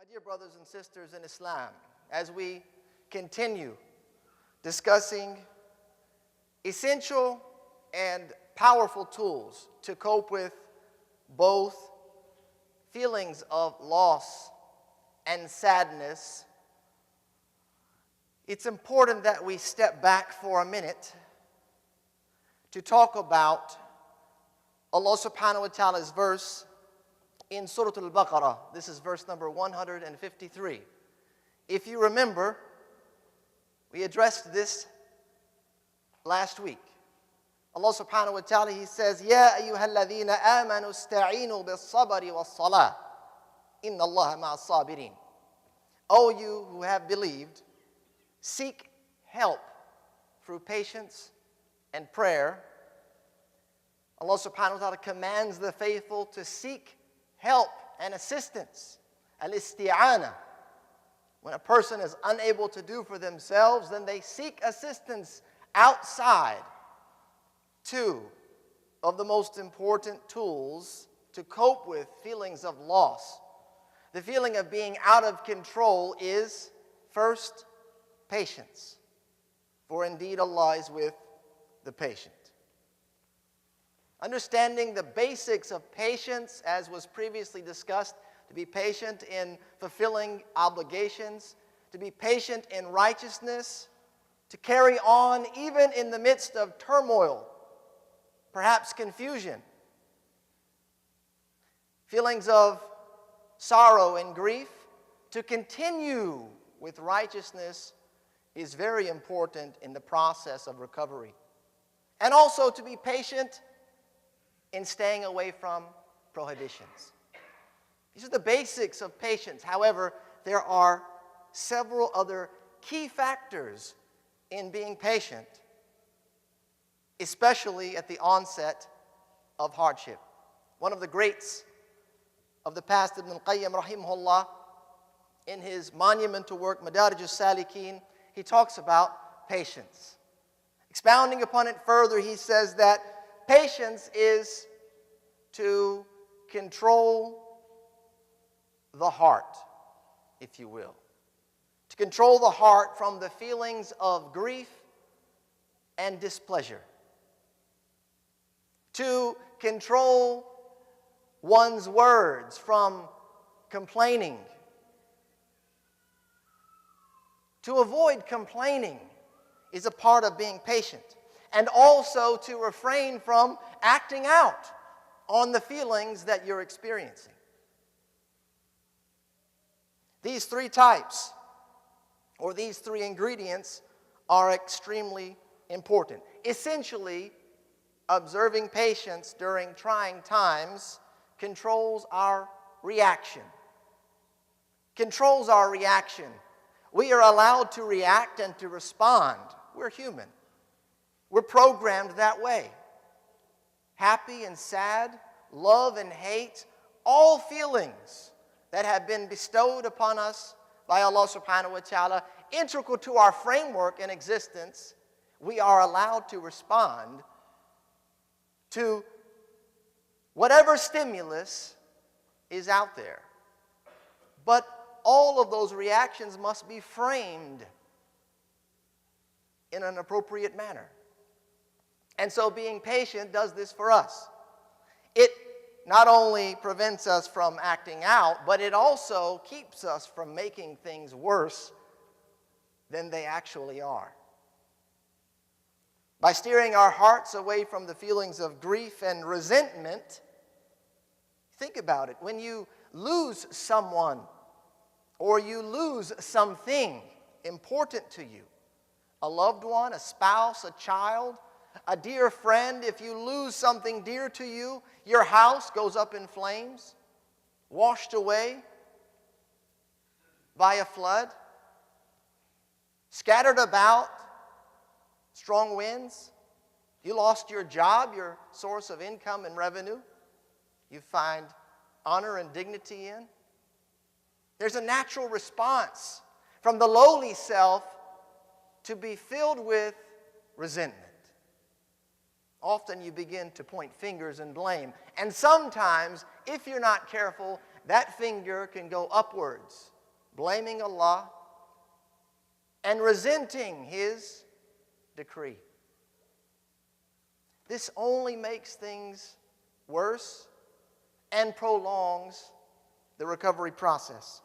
My dear brothers and sisters in Islam, as we continue discussing essential and powerful tools to cope with both feelings of loss and sadness, it's important that we step back for a minute to talk about Allah subhanahu wa ta'ala's verse in Surah Al-Baqarah. This is verse number 153. If you remember, we addressed this last week. Allah subhanahu wa ta'ala, He says, Ya ayyuhalladhina amanu ista'inu bis-sabri was-salah. Inna Allaha ma'as sabirin. O you who have believed, seek help through patience and prayer. Allah subhanahu wa ta'ala commands the faithful to seek help and assistance. Al-isti'ana. When a person is unable to do for themselves, then they seek assistance outside. Two of the most important tools to cope with feelings of loss, the feeling of being out of control, is first, patience. For indeed Allah is with the patient. Understanding the basics of patience, as was previously discussed, to be patient in fulfilling obligations, to be patient in righteousness, to carry on even in the midst of turmoil, perhaps confusion, feelings of sorrow and grief, to continue with righteousness is very important in the process of recovery. And also to be patient in staying away from prohibitions. These are the basics of patience. However, there are several other key factors in being patient, especially at the onset of hardship. One of the greats of the past, Ibn al-Qayyim rahimahullah, in his monumental work, Madarij al-Salikin, he talks about patience. Expounding upon it further, he says that patience is to control the heart, if you will. To control the heart from the feelings of grief and displeasure. To control one's words from complaining. To avoid complaining is a part of being patient. And also to refrain from acting out on the feelings that you're experiencing. These three types, or these three ingredients, are extremely important. Essentially, observing patience during trying times controls our reaction. Controls our reaction. We are allowed to react and to respond. We're human. We're programmed that way. Happy and sad, love and hate, all feelings that have been bestowed upon us by Allah subhanahu wa ta'ala, integral to our framework in existence, we are allowed to respond to whatever stimulus is out there. But all of those reactions must be framed in an appropriate manner. And so being patient does this for us. It not only prevents us from acting out, but it also keeps us from making things worse than they actually are. By steering our hearts away from the feelings of grief and resentment, think about it. When you lose someone or you lose something important to you, a loved one, a spouse, a child, a dear friend, if you lose something dear to you, your house goes up in flames, washed away by a flood, scattered about, strong winds. You lost your job, your source of income and revenue. You find honor and dignity in. There's a natural response from the lowly self to be filled with resentment. Often you begin to point fingers and blame. And sometimes, if you're not careful, that finger can go upwards blaming Allah, and resenting His decree. This only makes things worse and prolongs the recovery process.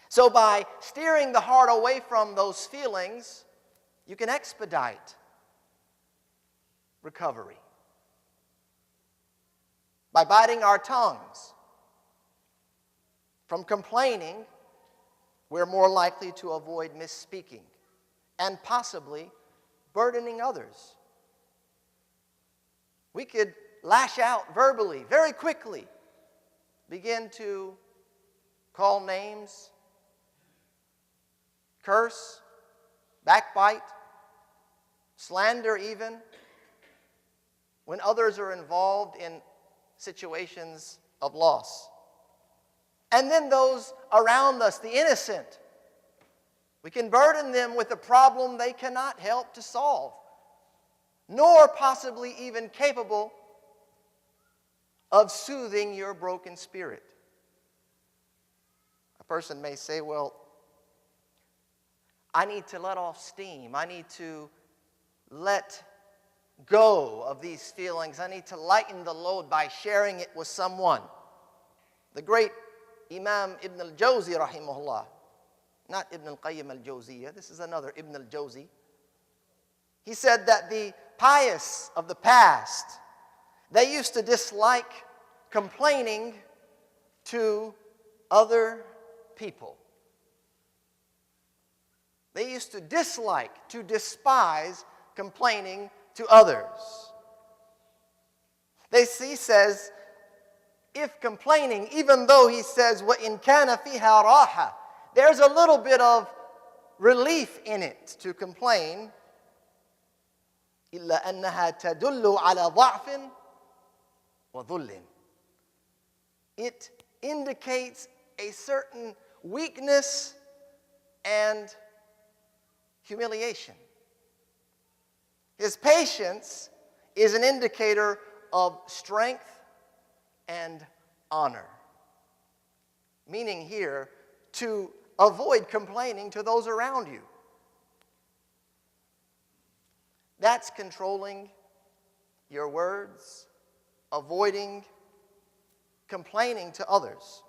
So by steering the heart away from those feelings, you can expedite recovery. By biting our tongues from complaining, we're more likely to avoid misspeaking and possibly burdening others. We could lash out verbally very quickly, begin to call names, curse, backbite, slander even, when others are involved in situations of loss. And then those around us, the innocent, we can burden them with a problem they cannot help to solve, nor possibly even capable of soothing your broken spirit. A person may say, well, I need to let off steam. I need to let go of these feelings. I need to lighten the load by sharing it with someone. The great Imam Ibn al-Jawzi, rahimahullah, not Ibn al-Qayyim al-Jawziyah, this is another Ibn al-Jawzi. He said that the pious of the past, they used to dislike complaining to other people. They used to dislike, to despise complaining to others. He says, if complaining, even though he says, وَإِن كَانَ فِيهَا رَاحَةٌ, there's a little bit of relief in it to complain, إِلَّا أَنَّهَا تَدُلُّ عَلَى ضَعْفٍ وَذُلٍّ. It indicates a certain weakness and humiliation. His patience is an indicator of strength and honor. Meaning here, to avoid complaining to those around you. That's controlling your words, avoiding complaining to others.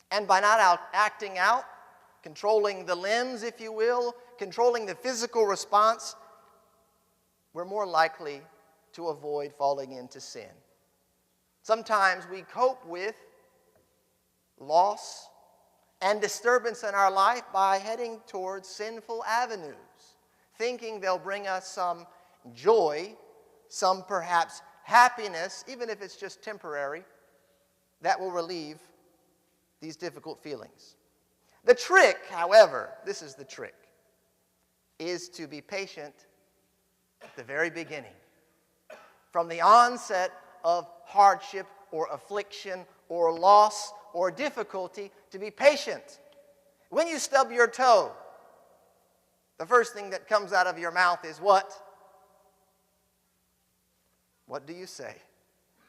And by not acting out, controlling the limbs, if you will, controlling the physical response, we're more likely to avoid falling into sin. Sometimes we cope with loss and disturbance in our life by heading towards sinful avenues, thinking they'll bring us some joy, some perhaps happiness, even if it's just temporary, that will relieve these difficult feelings. The trick, however, this is the trick, is to be patient at the very beginning. From the onset of hardship or affliction or loss or difficulty, to be patient. When you stub your toe, the first thing that comes out of your mouth is what? What do you say?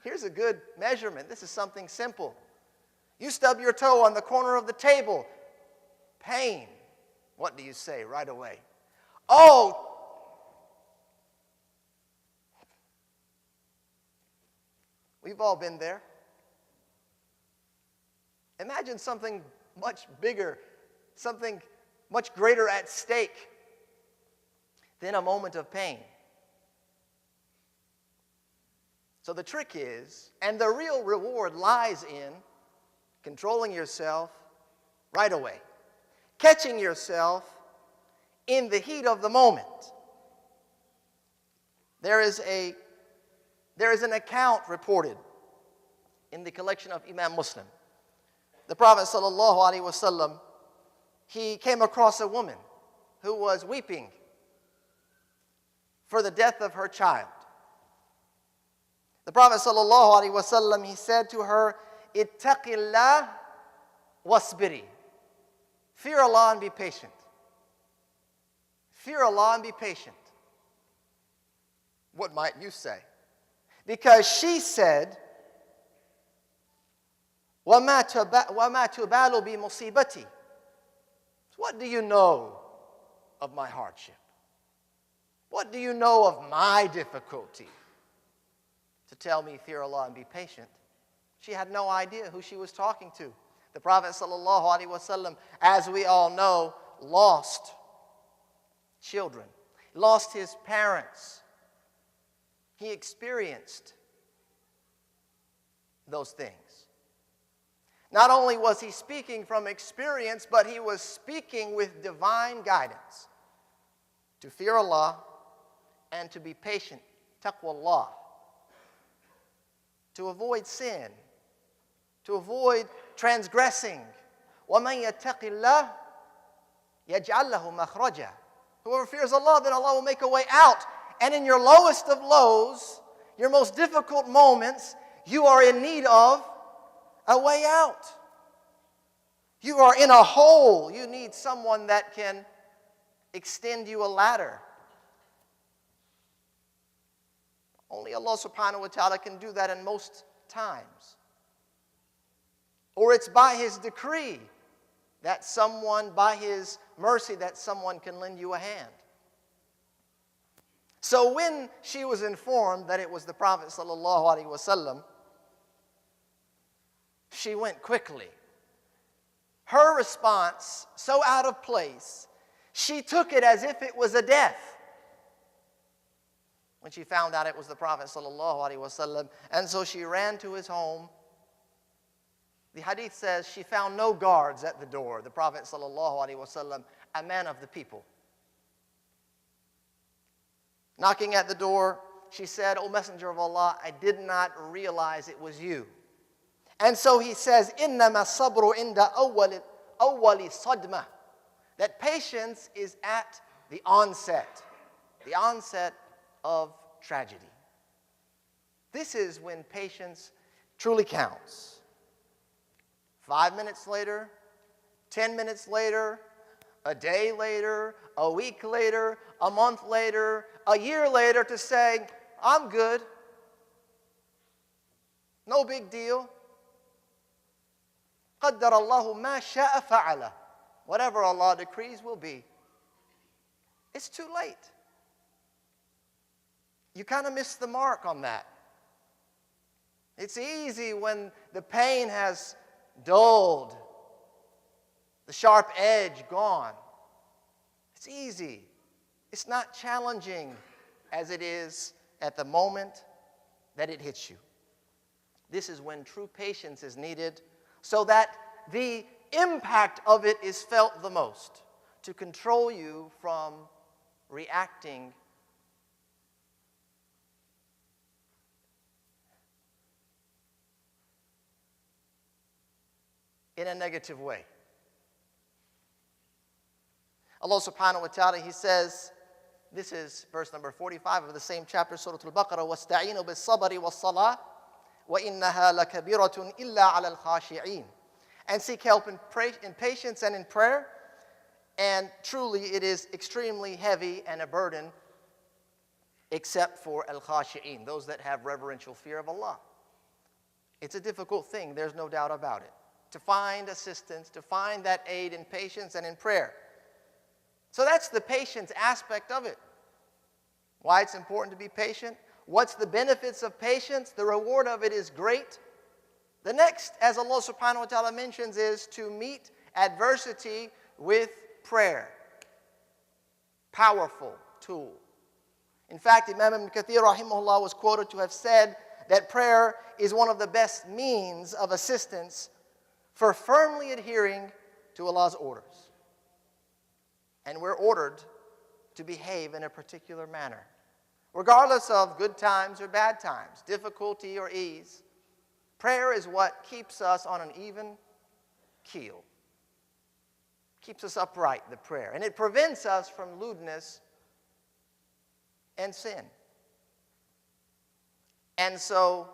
Here's a good measurement. This is something simple. You stub your toe on the corner of the table. Pain. What do you say right away? Oh! We've all been there. Imagine something much bigger, something much greater at stake than a moment of pain. So the trick is, and the real reward lies in controlling yourself right away, catching yourself in the heat of the moment. There is an account reported in the collection of Imam Muslim. The Prophet ﷺ, he came across a woman who was weeping for the death of her child. The Prophet ﷺ, he said to her, "Ittaqillah wasbiri." Fear Allah and be patient. Fear Allah and be patient. What might you say? Because she said, وَمَا تُبَالُ بِمُصِيبَتِي. What do you know of my hardship? What do you know of my difficulty? To tell me, fear Allah and be patient. She had no idea who she was talking to. The Prophet ﷺ, as we all know, lost children, lost his parents. He experienced those things. Not only was he speaking from experience, but he was speaking with divine guidance to fear Allah and to be patient, taqwallah, to avoid sin, to avoid transgressing. وَمَنْ يَتَّقِ اللَّهِ يَجْعَلْ لَهُ مَخْرَجًا. Whoever fears Allah, then Allah will make a way out. And in your lowest of lows, your most difficult moments, you are in need of a way out. You are in a hole. You need someone that can extend you a ladder. Only Allah subhanahu wa ta'ala can do that in most times. Or it's by His decree that someone, by His mercy, that someone can lend you a hand. So when she was informed that it was the Prophet sallallahu alaihi wasallam, she went quickly. Her response, so out of place, she took it as if it was a death. When she found out it was the Prophet sallallahu alaihi wasallam, and so she ran to his home. The hadith says she found no guards at the door. The Prophet sallallahu alaihi wasallam, a man of the people. Knocking at the door, she said, "O Messenger of Allah, I did not realize it was you." And so he says, إِنَّمَا الصَّبْرُ عِنْدَ أَوَّلِ صَدْمَةٍ. That patience is at the onset of tragedy. This is when patience truly counts. 5 minutes later, 10 minutes later, a day later, a week later, a month later, a year later, to say, I'm good. No big deal. قَدَّرَ اللَّهُ مَا شَاءَ فَعَلَ. Whatever Allah decrees will be. It's too late. You kind of miss the mark on that. It's easy when the pain has dulled, the sharp edge gone. It's easy. It's not challenging as it is at the moment that it hits you. This is when true patience is needed, so that the impact of it is felt the most, to control you from reacting in a negative way. Allah subhanahu wa ta'ala, He says, this is verse number 45 of the same chapter, Surah Al-Baqarah, وَاسْتَعِينُوا بِالصَّبْرِ وَالصَّلَاةِ وَإِنَّهَا لَكَبِيرَةٌ إِلَّا عَلَى الْخَاشِعِينَ. And seek help in patience and in prayer, and truly it is extremely heavy and a burden, except for al-khashi'in, those that have reverential fear of Allah. It's a difficult thing, there's no doubt about it, to find assistance, to find that aid in patience and in prayer. So that's the patience aspect of it. Why it's important to be patient. What's the benefits of patience? The reward of it is great. The next, as Allah subhanahu wa ta'ala mentions, is to meet adversity with prayer. Powerful tool. In fact, Imam Ibn Kathir rahimahullah was quoted to have said that prayer is one of the best means of assistance for firmly adhering to Allah's orders. And we're ordered to behave in a particular manner, regardless of good times or bad times, difficulty or ease. Prayer is what keeps us on an even keel, keeps us upright, the prayer, and it prevents us from lewdness and sin. And so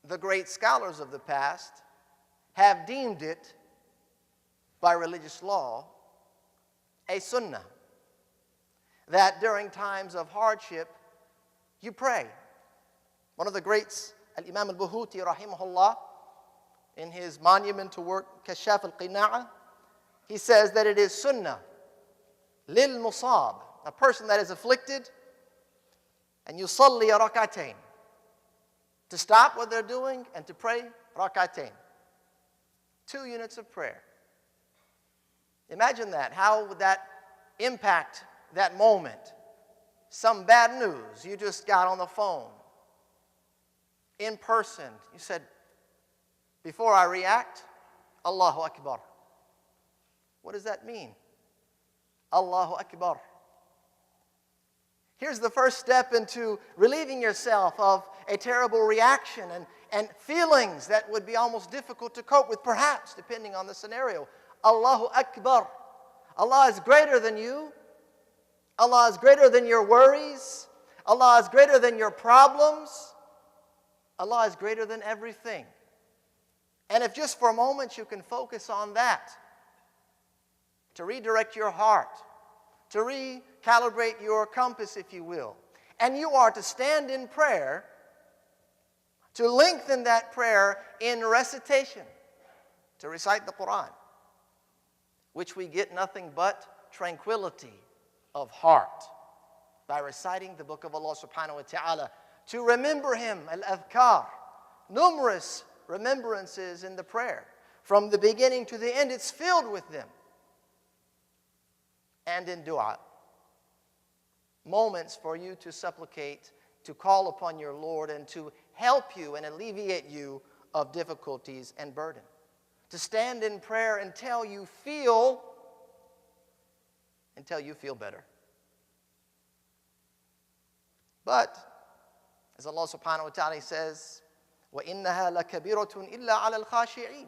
the great scholars of the past have deemed it, by religious law, a sunnah, that during times of hardship, you pray. One of the greats, Al-Imam al-Buhuti rahimahullah, in his monumental work, Kashaf al-Qina'a, he says that it is sunnah, lil musab, a person that is afflicted, and yusalli rak'atayn, to stop what they're doing and to pray rak'atayn. 2 units of prayer. Imagine that. How would that impact that moment? Some bad news. You just got on the phone. In person. You said, before I react, Allahu Akbar. What does that mean? Allahu Akbar. Here's the first step into relieving yourself of a terrible reaction and feelings that would be almost difficult to cope with, perhaps, depending on the scenario. Allahu Akbar. Allah is greater than you. Allah is greater than your worries. Allah is greater than your problems. Allah is greater than everything. And if just for a moment you can focus on that, to redirect your heart, to recalibrate your compass, if you will, and you are to stand in prayer, to lengthen that prayer in recitation, to recite the Quran, which we get nothing but tranquility of heart by reciting the book of Allah subhanahu wa ta'ala, to remember Him, al-adhkar, numerous remembrances in the prayer. From the beginning to the end, it's filled with them. And in dua, moments for you to supplicate, to call upon your Lord, and to help you and alleviate you of difficulties and burden. To stand in prayer until you feel better. But, as Allah subhanahu wa ta'ala says, وَإِنَّهَا لَكَبِيرَةٌ إِلَّا عَلَى الْخَاشِعِينَ.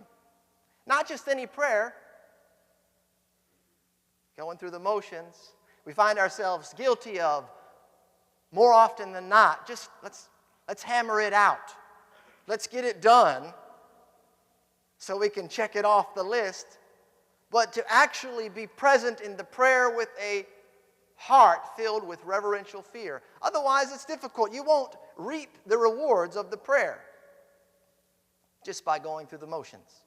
Not just any prayer, going through the motions, we find ourselves guilty of more often than not. Just let's hammer it out. Let's get it done so we can check it off the list. But to actually be present in the prayer with a heart filled with reverential fear. Otherwise, it's difficult. You won't reap the rewards of the prayer just by going through the motions.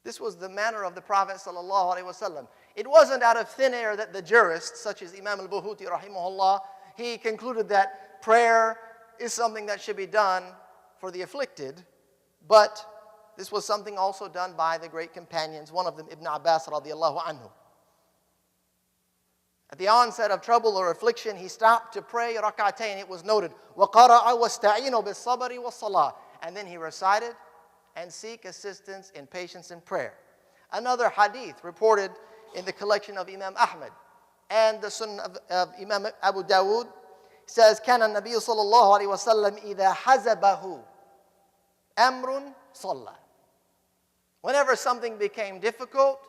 This was the manner of the Prophet ﷺ. It wasn't out of thin air that the jurists, such as Imam al-Buhuti rahimahullah, he concluded that prayer is something that should be done for the afflicted, but this was something also done by the great companions, one of them Ibn Abbas radiallahu anhu. At the onset of trouble or affliction, he stopped to pray rak'atayn. It was noted, وَقَرَأَ وَاسْتَعِينُوا بِالصَّبْرِ وَالصَّلَاةِ. And then he recited and seek assistance in patience and prayer. Another hadith reported in the collection of Imam Ahmad and the Sunnah of Imam Abu Dawood says, كان النبي صلى الله عليه وسلم إذا حزبه أمر صلى. Whenever something became difficult,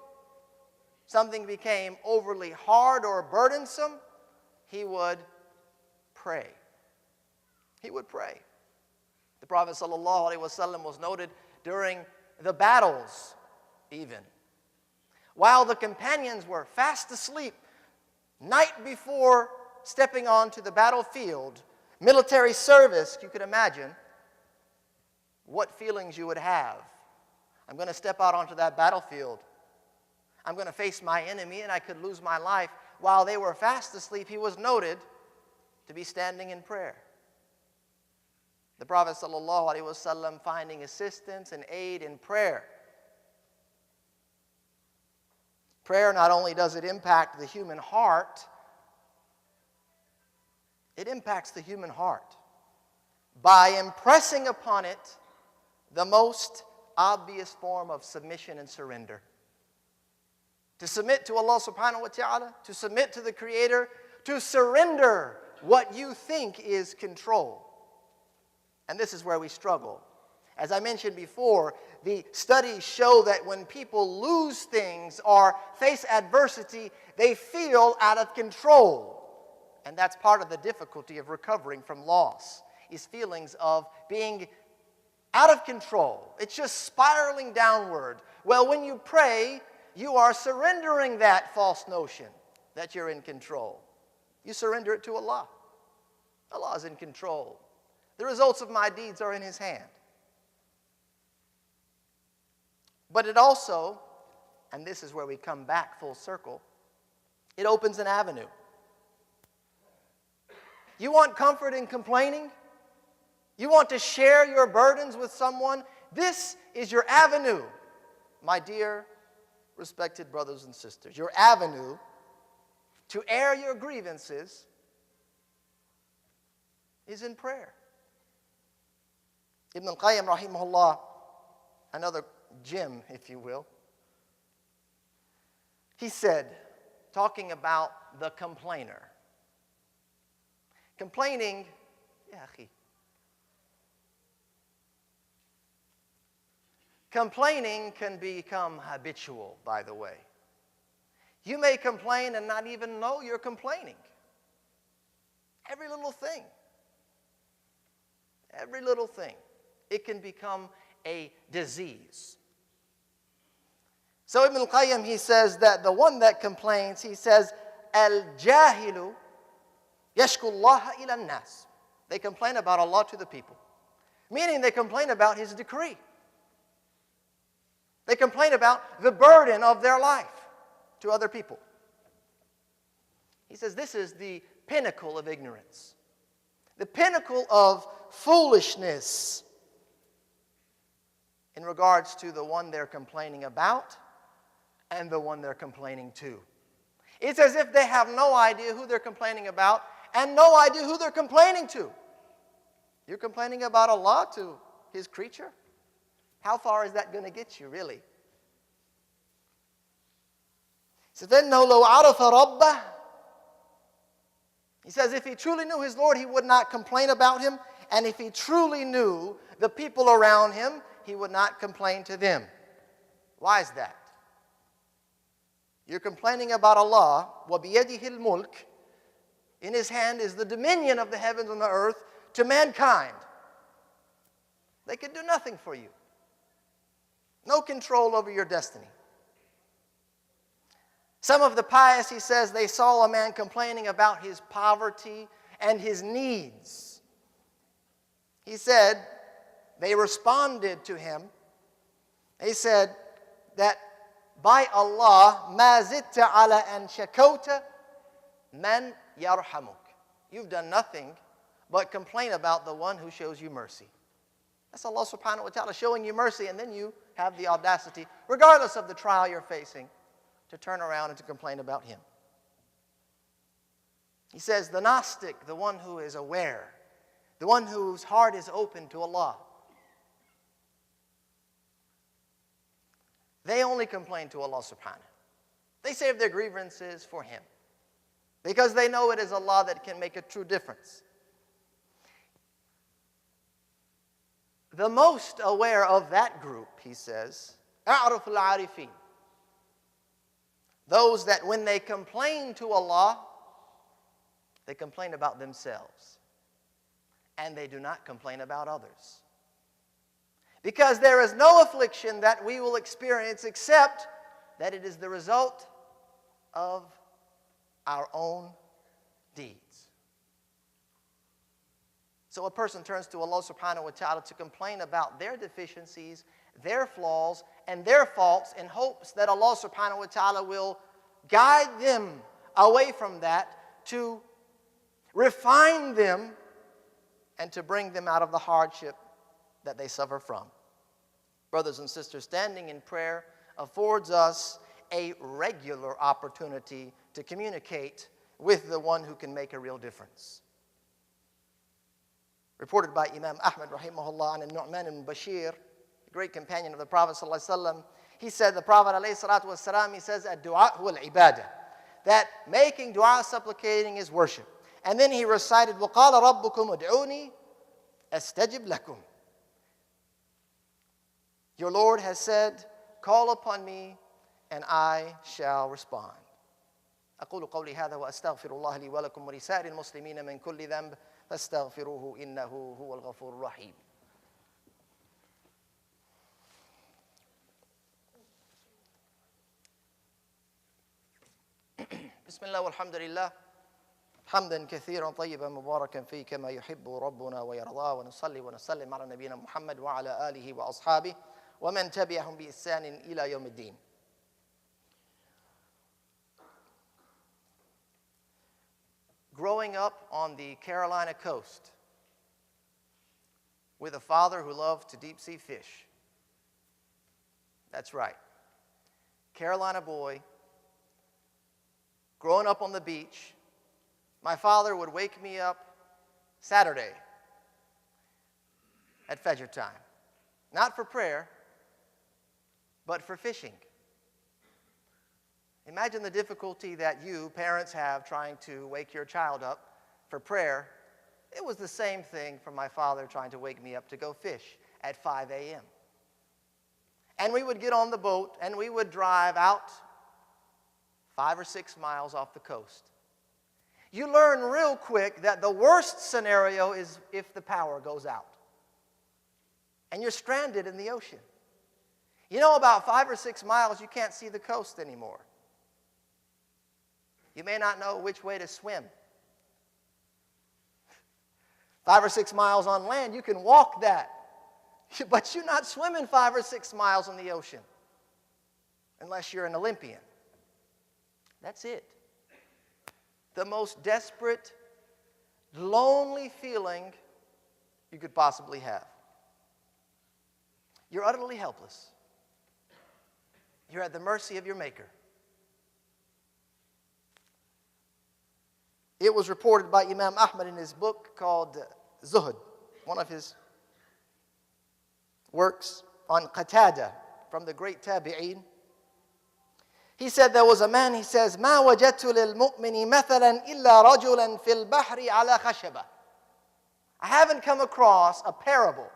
something became overly hard or burdensome, he would pray. He would pray. The Prophet ﷺ was noted during the battles even. While the companions were fast asleep, night before stepping onto the battlefield, military service, you could imagine what feelings you would have. I'm going to step out onto that battlefield. I'm going to face my enemy and I could lose my life. While they were fast asleep, he was noted to be standing in prayer. The Prophet ﷺ finding assistance and aid in prayer. Prayer, not only does it impact the human heart, it impacts the human heart by impressing upon it the most obvious form of submission and surrender. To submit to Allah subhanahu wa ta'ala, to submit to the Creator, to surrender what you think is control. And this is where we struggle. As I mentioned before, the studies show that when people lose things or face adversity, they feel out of control. And that's part of the difficulty of recovering from loss, is feelings of being out of control. It's just spiraling downward. Well, when you pray, you are surrendering that false notion that you're in control. You surrender it to Allah. Allah is in control. The results of my deeds are in His hand. But it also, and this is where we come back full circle, it opens an avenue. You want comfort in complaining? You want to share your burdens with someone? This is your avenue, my dear, respected brothers and sisters. Your avenue to air your grievances is in prayer. Ibn al-Qayyim, rahimahullah, another gem, if you will, he said, talking about the complainer, complaining, ya akhi, complaining can become habitual, by the way. You may complain and not even know you're complaining. Every little thing. Every little thing. It can become a disease. So Ibn al-Qayyim, he says that the one that complains, he says, al-jahilu yashku Allah ila an-nas. They complain about Allah to the people. Meaning they complain about His decree. They complain about the burden of their life to other people. He says this is the pinnacle of ignorance. The pinnacle of foolishness in regards to the one they're complaining about and the one they're complaining to. It's as if they have no idea who they're complaining about and no idea who they're complaining to. You're complaining about Allah to His creature? How far is that going to get you, really? He says, لَوْ عَرَفَ رَبَّهُ. He says, if he truly knew his Lord, he would not complain about him. And if he truly knew the people around him, he would not complain to them. Why is that? You're complaining about Allah. وَبِيَدِهِ الْمُلْكِ. In His hand is the dominion of the heavens and the earth to mankind. They can do nothing for you. No control over your destiny. Some of the pious, he says, they saw a man complaining about his poverty and his needs. He said, they responded to him. They said that, by Allah, مَا زِدْتَ عَلَى أَنْ شَكَوْتَ مَنْ يَرْحَمُكَ. You've done nothing but complain about the one who shows you mercy. That's Allah subhanahu wa ta'ala showing you mercy, and then you have the audacity, regardless of the trial you're facing, to turn around and to complain about Him. He says, the Gnostic, the one who is aware, the one whose heart is open to Allah, they only complain to Allah subhanahu. They save their grievances for Him, because they know it is Allah that can make a true difference. The most aware of that group, he says, أَعْرَفُ الْعَارِفِينَ. Those that when they complain to Allah, they complain about themselves. And they do not complain about others. Because there is no affliction that we will experience except that it is the result of our own deeds. So a person turns to Allah subhanahu wa ta'ala to complain about their deficiencies, their flaws, and their faults in hopes that Allah subhanahu wa ta'ala will guide them away from that, to refine them, and to bring them out of the hardship that they suffer from. Brothers and sisters, standing in prayer affords us a regular opportunity to communicate with the one who can make a real difference. Reported by Imam Ahmad rahimahullah and Nu'man ibn Bashir, the great companion of the Prophet sallallahu alaihi wasallam, he said, the Prophet alayhi salatu wasalam, he says, ad-du'a huwa al-ibadah, that making dua, supplicating, is worship. And then he recited, وَقَالَ رَبُّكُمْ أُدْعُونِي أَسْتَجِبْ لَكُمْ. Your Lord has said, call upon me and I shall respond. أقول قولي هذا وأستغفر الله لي ولكم ولسائر المسلمين من كل ذنب فاستغفروه إنه هو الغفور الرحيم. بسم الله والحمد لله حمدا كثيرا طيبا مباركا فيه كما يحب ربنا ويرضى ونصلي ونسلم على نبينا محمد وعلى آله وأصحابه ومن تبعهم بإحسان إلى يوم الدين. Growing up on the Carolina coast with a father who loved to deep sea fish. That's right. Carolina boy, growing up on the beach, my father would wake me up Saturday at Fajr time. Not for prayer, but for fishing. Imagine the difficulty that you, parents, have trying to wake your child up for prayer. It was the same thing for my father trying to wake me up to go fish at 5 a.m. And we would get on the boat and we would drive out 5 or 6 miles off the coast. You learn real quick that the worst scenario is if the power goes out and you're stranded in the ocean. You know, about 5 or 6 miles, you can't see the coast anymore. You may not know which way to swim. 5 or 6 miles on land, you can walk that. But you're not swimming 5 or 6 miles in the ocean unless you're an Olympian. That's it. The most desperate, lonely feeling you could possibly have. You're utterly helpless. You're at the mercy of your Maker. It was reported by Imam Ahmad in his book called Zuhd, one of his works on Qatada from the great Tabi'een. He said there was a man, he says, مَا وَجَدْتُ لِلْمُؤْمِنِ مَثَلًا إِلَّا رَجُلًا فِي الْبَحْرِ عَلَى خَشَبَةٍ. I haven't come across a parable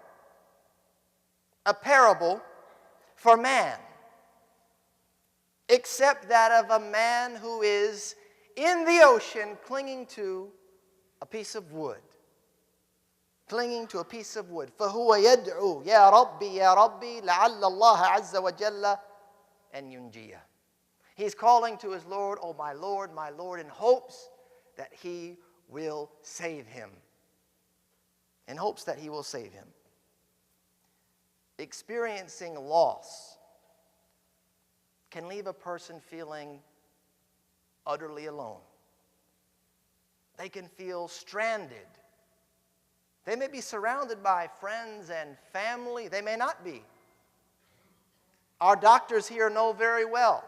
for man, except that of a man who is in the ocean clinging to a piece of wood. Clinging to a piece of wood. فَهُوَ يَدْعُو يَا رَبِّي يَا رَبِّي لَعَلَّ اللَّهَ عَزَّ وَجَلَّ أَن يُنْجِيَهُ. He's calling to his Lord, oh my Lord, in hopes that he will save him. In hopes that he will save him. Experiencing loss can leave a person feeling utterly alone. They can feel stranded. They may be surrounded by friends and family. They may not be. Our doctors here know very well.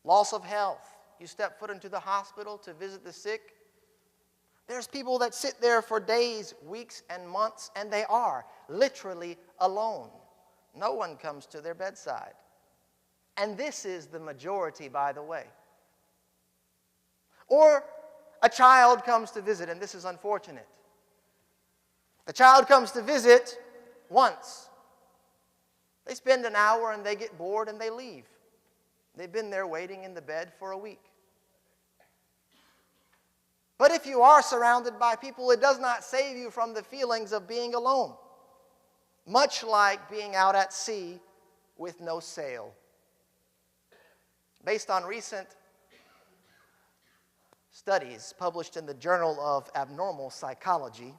Loss of health. You step foot into the hospital to visit the sick. There's people that sit there for days, weeks, and months, and they are literally alone. No one comes to their bedside. And this is the majority, by the way. Or a child comes to visit, and this is unfortunate. The child comes to visit once. They spend an hour and they get bored and they leave. They've been there waiting in the bed for a week. But if you are surrounded by people, it does not save you from the feelings of being alone. Much like being out at sea with no sail. Based on recent studies published in the Journal of Abnormal Psychology,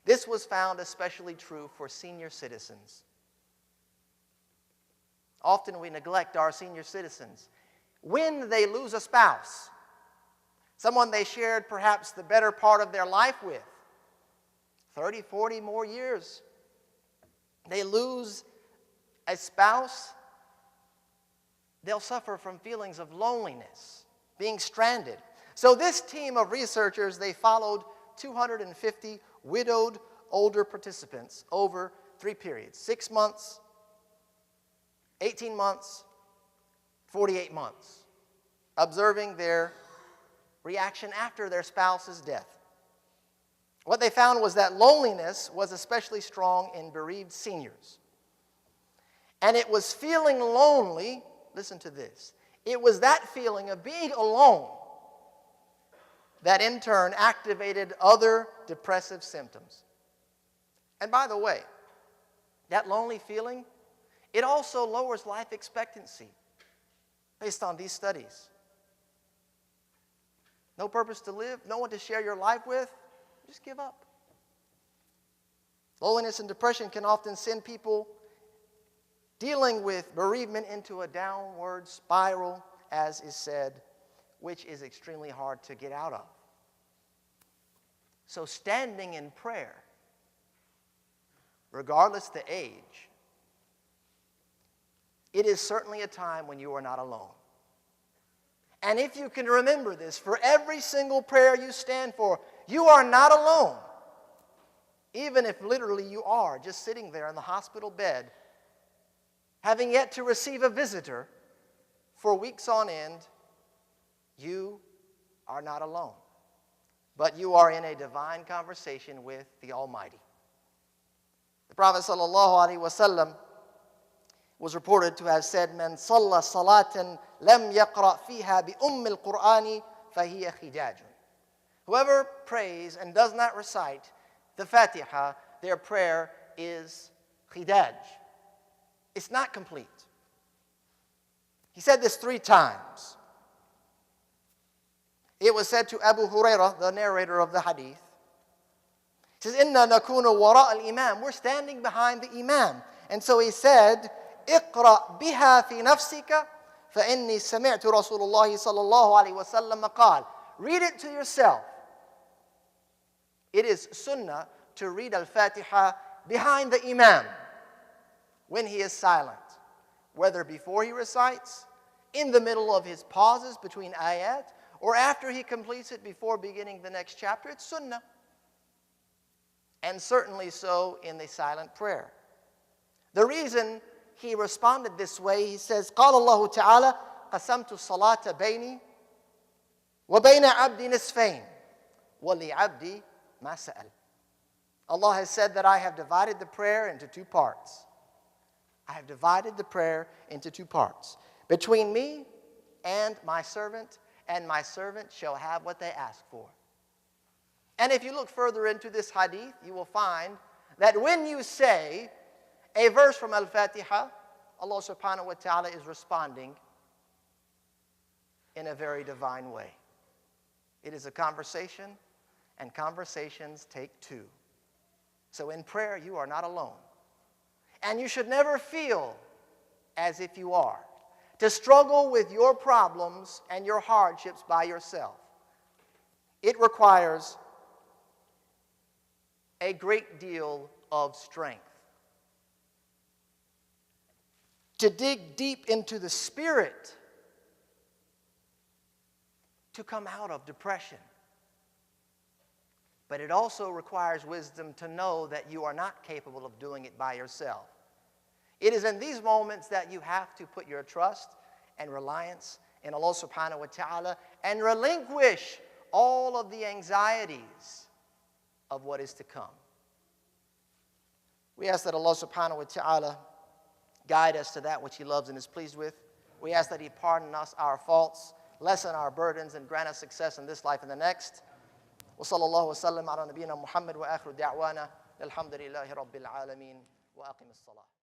this was found especially true for senior citizens. Often we neglect our senior citizens. When they lose a spouse, someone they shared perhaps the better part of their life with, 30, 40 more years, they lose a spouse, they'll suffer from feelings of loneliness, being stranded. So this team of researchers, they followed 250 widowed older participants over 3 periods, 6 months, 18 months, 48 months, observing their reaction after their spouse's death. What they found was that loneliness was especially strong in bereaved seniors. And it was feeling lonely, listen to this, it was that feeling of being alone that in turn activated other depressive symptoms. And by the way, that lonely feeling, it also lowers life expectancy based on these studies. No purpose to live, no one to share your life with, just give up. Loneliness and depression can often send people dealing with bereavement into a downward spiral, as is said, which is extremely hard to get out of. So standing in prayer, regardless the age, it is certainly a time when you are not alone. And if you can remember this, for every single prayer you stand for, you are not alone. Even if literally you are just sitting there in the hospital bed, having yet to receive a visitor for weeks on end, you are not alone. But you are in a divine conversation with the Almighty. The Prophet ﷺ was reported to have said, "Man salla salatan lam yaqra fiha bi al-Qur'ani fahiya khidaj." Whoever prays and does not recite the Fatiha, their prayer is khidaj. It's not complete. He said this 3 times. It was said to Abu Hurairah, the narrator of the hadith. He says, "Inna nakunu wara al-imam." We're standing behind the imam. And so he said, "Iqra biha fi nafsika, fa inni sami'tu Rasulullah sallallahu alayhi wa sallam qal." Read it to yourself. It is sunnah to read al-Fatiha behind the imam when he is silent, whether before he recites, in the middle of his pauses between ayat, or after he completes it before beginning the next chapter. It's sunnah. And certainly so in the silent prayer. The reason he responded this way, he says, قال الله تعالى قسمت الصلاة بيني وبين عبدي نصفين ولعبدي ما سأل. Allah has said that I have divided the prayer into 2 parts. I have divided the prayer into 2 parts. Between me and my servant shall have what they ask for. And if you look further into this hadith, you will find that when you say a verse from Al-Fatiha, Allah subhanahu wa ta'ala is responding in a very divine way. It is a conversation, and conversations take 2. So in prayer, you are not alone. And you should never feel as if you are, to struggle with your problems and your hardships by yourself. It requires a great deal of strength to dig deep into the spirit to come out of depression. But it also requires wisdom to know that you are not capable of doing it by yourself. It is in these moments that you have to put your trust and reliance in Allah subhanahu wa ta'ala and relinquish all of the anxieties of what is to come. We ask that Allah subhanahu wa ta'ala guide us to that which He loves and is pleased with. We ask that He pardon us our faults, lessen our burdens, and grant us success in this life and the next. وصلى الله وسلم على نبينا محمد وآخر دعوانا الحمد لله رب العالمين وأقم الصلاة.